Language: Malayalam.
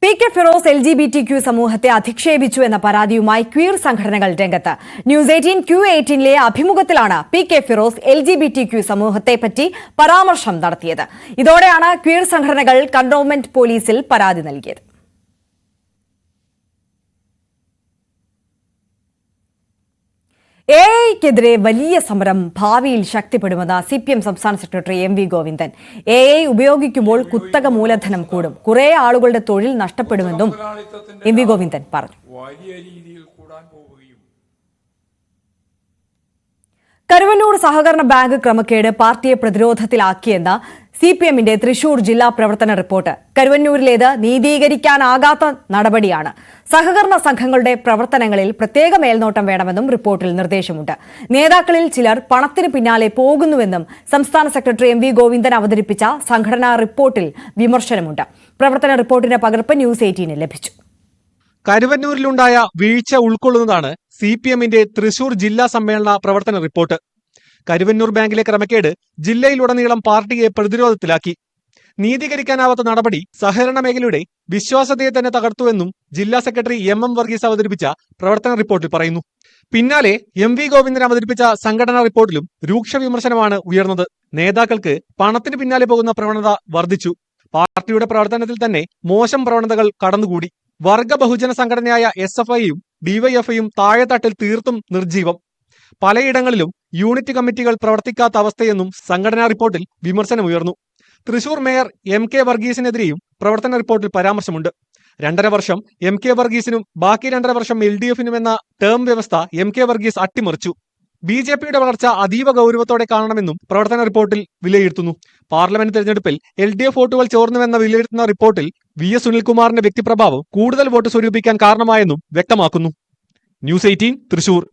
പി.കെ. ഫിറോസ് LGBTQ സമൂഹത്തെ അധിക്ഷേപിച്ചു എന്ന പരാതിയുമായി ക്വീർ സംഘടനകൾ രംഗത്ത്. ന്യൂസ് 18 Q18 അഭിമുഖത്തിലാണ് പി.കെ. ഫിറോസ് LGBTQ സമൂഹത്തെപ്പറ്റി പരാമർശം നടത്തിയത്. ഇതോടെയാണ് ക്വീർ സംഘടനകൾ കന്റോൺമെന്റ് പോലീസിൽ പരാതി നൽകിയത്. AI-ക്കെതിരെ വലിയ സമരം ഭാവിയിൽ ശക്തിപ്പെടുമെന്ന് CPM സംസ്ഥാന സെക്രട്ടറി MV ഗോവിന്ദൻ. AI ഉപയോഗിക്കുമ്പോൾ കുത്തക മൂലധനം കൂടും, കുറെ ആളുകളുടെ തൊഴിൽ നഷ്ടപ്പെടുമെന്നും MV ഗോവിന്ദൻ പറഞ്ഞു. കരുവന്നൂർ സഹകരണ ബാങ്ക് ക്രമക്കേട് പാർട്ടിയെ പ്രതിരോധത്തിലാക്കിയെന്ന CPM-ന്റെ തൃശൂർ ജില്ലാ പ്രവർത്തന റിപ്പോർട്ട്. കരുവന്നൂരിലേത് നീതീകരിക്കാനാകാത്ത നടപടിയാണ്. സഹകരണ സംഘങ്ങളുടെ പ്രവർത്തനങ്ങളിൽ പ്രത്യേക മേൽനോട്ടം വേണമെന്നും റിപ്പോർട്ടിൽ നിർദ്ദേശമുണ്ട്. നേതാക്കളിൽ ചിലർ പണത്തിന് പിന്നാലെ പോകുന്നുവെന്നും സംസ്ഥാന സെക്രട്ടറി MV ഗോവിന്ദൻ അവതരിപ്പിച്ച സംഘടനാ റിപ്പോർട്ടിൽ വിമർശനമുണ്ട്. പ്രവർത്തന റിപ്പോർട്ടിന്റെ പകർപ്പ് ന്യൂസ് 18 ലഭിച്ചു. കരുവന്നൂരിലുണ്ടായ വീഴ്ച ഉൾക്കൊള്ളുന്നതാണ് CPM-ന്റെ തൃശൂർ ജില്ലാ സമ്മേളന പ്രവർത്തന റിപ്പോർട്ട്. കരുവന്നൂർ ബാങ്കിലെ ക്രമക്കേട് ജില്ലയിലുടനീളം പാർട്ടിയെ പ്രതിരോധത്തിലാക്കി. നീതീകരിക്കാനാവാത്ത നടപടി സഹകരണ മേഖലയുടെ വിശ്വാസ്യതയെ തന്നെ തകർത്തുവെന്നും ജില്ലാ സെക്രട്ടറി MM വർഗീസ് അവതരിപ്പിച്ച പ്രവർത്തന റിപ്പോർട്ടിൽ പറയുന്നു. പിന്നാലെ MV ഗോവിന്ദൻ അവതരിപ്പിച്ച സംഘടനാ റിപ്പോർട്ടിലും രൂക്ഷ വിമർശനമാണ് ഉയർന്നത്. നേതാക്കൾക്ക് പണത്തിന് പിന്നാലെ പോകുന്ന പ്രവണത വർദ്ധിച്ചു. പാർട്ടിയുടെ പ്രവർത്തനത്തിൽ തന്നെ മോശം പ്രവണതകൾ കടന്നുകൂടി. വർഗ ബഹുജന സംഘടനയായ SFI-യും DYFI-യും താഴെത്തട്ടിൽ തീർത്തും നിർജീവം. പലയിടങ്ങളിലും യൂണിറ്റ് കമ്മിറ്റികൾ പ്രവർത്തിക്കാത്ത അവസ്ഥയെന്നും സംഘടനാ റിപ്പോർട്ടിൽ വിമർശനമുയർന്നു. തൃശൂർ മേയർ MK വർഗീസിനെതിരെയും പ്രവർത്തന റിപ്പോർട്ടിൽ പരാമർശമുണ്ട്. 2.5 വർഷം MK വർഗീസിനും ബാക്കി 2.5 വർഷം LDF-നും എന്ന ടേം വ്യവസ്ഥ MK വർഗീസ് അട്ടിമറിച്ചു. BJP-യുടെ വളർച്ച അതീവ ഗൗരവത്തോടെ കാണണമെന്നും പ്രവർത്തന റിപ്പോർട്ടിൽ വിലയിരുത്തുന്നു. പാർലമെന്റ് തെരഞ്ഞെടുപ്പിൽ LDF വോട്ടുകൾ ചോർന്നുവെന്ന വിലയിരുത്തുന്ന റിപ്പോർട്ടിൽ VS സുനിൽകുമാറിന്റെ വ്യക്തിപ്രഭാവം കൂടുതൽ വോട്ട് സ്വരൂപിക്കാൻ കാരണമായെന്നും വ്യക്തമാക്കുന്നു. ന്യൂസ് 18 തൃശൂർ.